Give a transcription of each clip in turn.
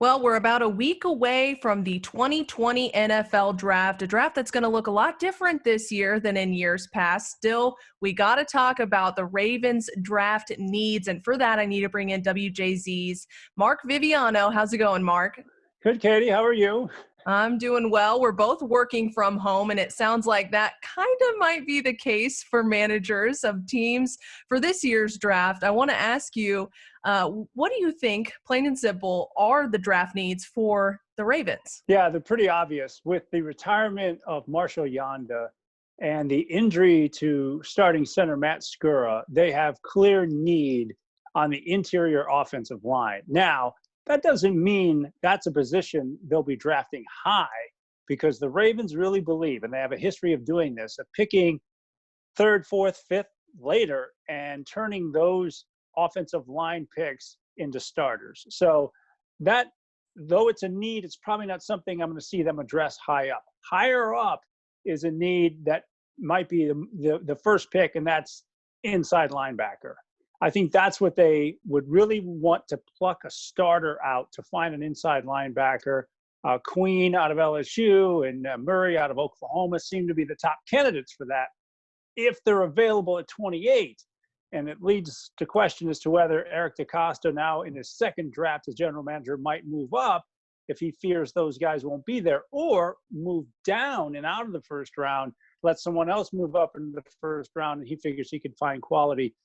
Well, we're about a week away from the 2020 NFL draft, a draft that's going to look a lot different this year than in years past. Still, we got to talk about the Ravens draft needs. And for that, I need to bring in WJZ's Mark Viviano. How's it going, Mark? Good, Katie. How are you? I'm doing well. We're both working from home, and it sounds like that kind of might be the case for managers of teams for this year's draft. I want to ask you, what do you think, plain and simple, are the draft needs for the Ravens? Yeah, they're pretty obvious. With the retirement of Marshall Yanda and the injury to starting center Matt Skura, they have clear need on the interior offensive line. Now, that doesn't mean that's a position they'll be drafting high, because the Ravens really believe, and they have a history of doing this, of picking third, fourth, fifth later and turning those offensive line picks into starters. So that, though it's a need, it's probably not something I'm going to see them address high up. Higher up is a need that might be the first pick, and that's inside linebacker. I think that's what they would really want, to pluck a starter out, to find an inside linebacker. Queen out of LSU and Murray out of Oklahoma seem to be the top candidates for that, if they're available at 28. And it leads to question as to whether Eric DeCosta, now in his second draft as general manager, might move up if he fears those guys won't be there, or move down and out of the first round, let someone else move up in the first round, and he figures he could find quality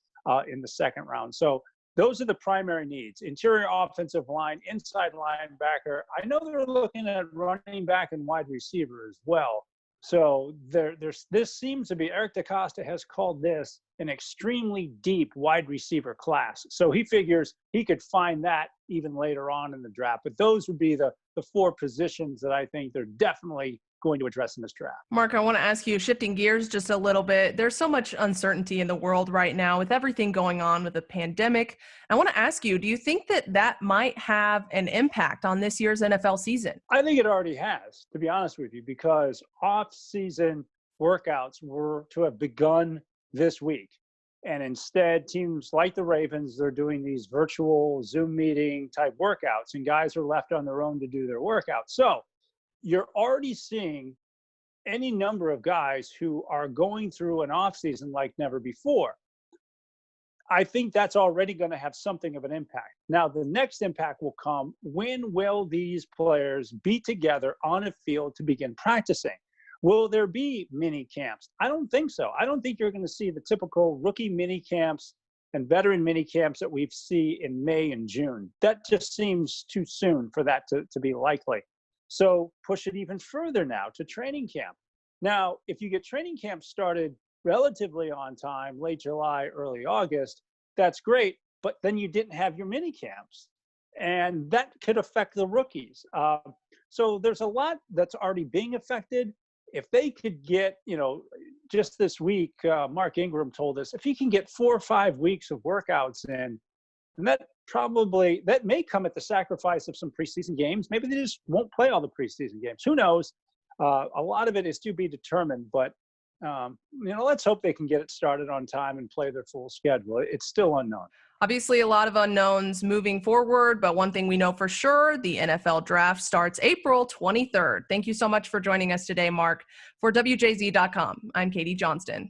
in the second round. So those are the primary needs: interior offensive line, inside linebacker. I know they're looking at running back and wide receiver as well. So this seems to be, Eric DeCosta has called this an extremely deep wide receiver class. So he figures he could find that even later on in the draft. But those would be the four positions that I think they're definitely going to address in this draft. Mark, I want to ask you, shifting gears just a little bit, there's so much uncertainty in the world right now with everything going on with the pandemic. I want to ask you, do you think that that might have an impact on this year's NFL season? I think it already has, to be honest with you, because off-season workouts were to have begun this week. And instead, teams like the Ravens, they're doing these virtual Zoom meeting type workouts, and guys are left on their own to do their workouts. So you're already seeing any number of guys who are going through an offseason like never before. I think that's already going to have something of an impact. Now, the next impact will come: when will these players be together on a field to begin practicing? Will there be mini camps? I don't think so. I don't think you're going to see the typical rookie mini camps and veteran mini camps that we see in May and June. That just seems too soon for that to be likely. So push it even further now to training camp. Now, if you get training camp started relatively on time, late July, early August, that's great. But then you didn't have your mini camps, and that could affect the rookies. So there's a lot that's already being affected. If they could get, just this week, Mark Ingram told us, if he can get 4 or 5 weeks of workouts in, and that may come at the sacrifice of some preseason games. Maybe they just won't play all the preseason games. Who knows? A lot of it is to be determined, but let's hope they can get it started on time and play their full schedule. It's still unknown. Obviously, a lot of unknowns moving forward, but one thing we know for sure, the NFL draft starts April 23rd. Thank you so much for joining us today, Mark. For WJZ.com, I'm Katie Johnston.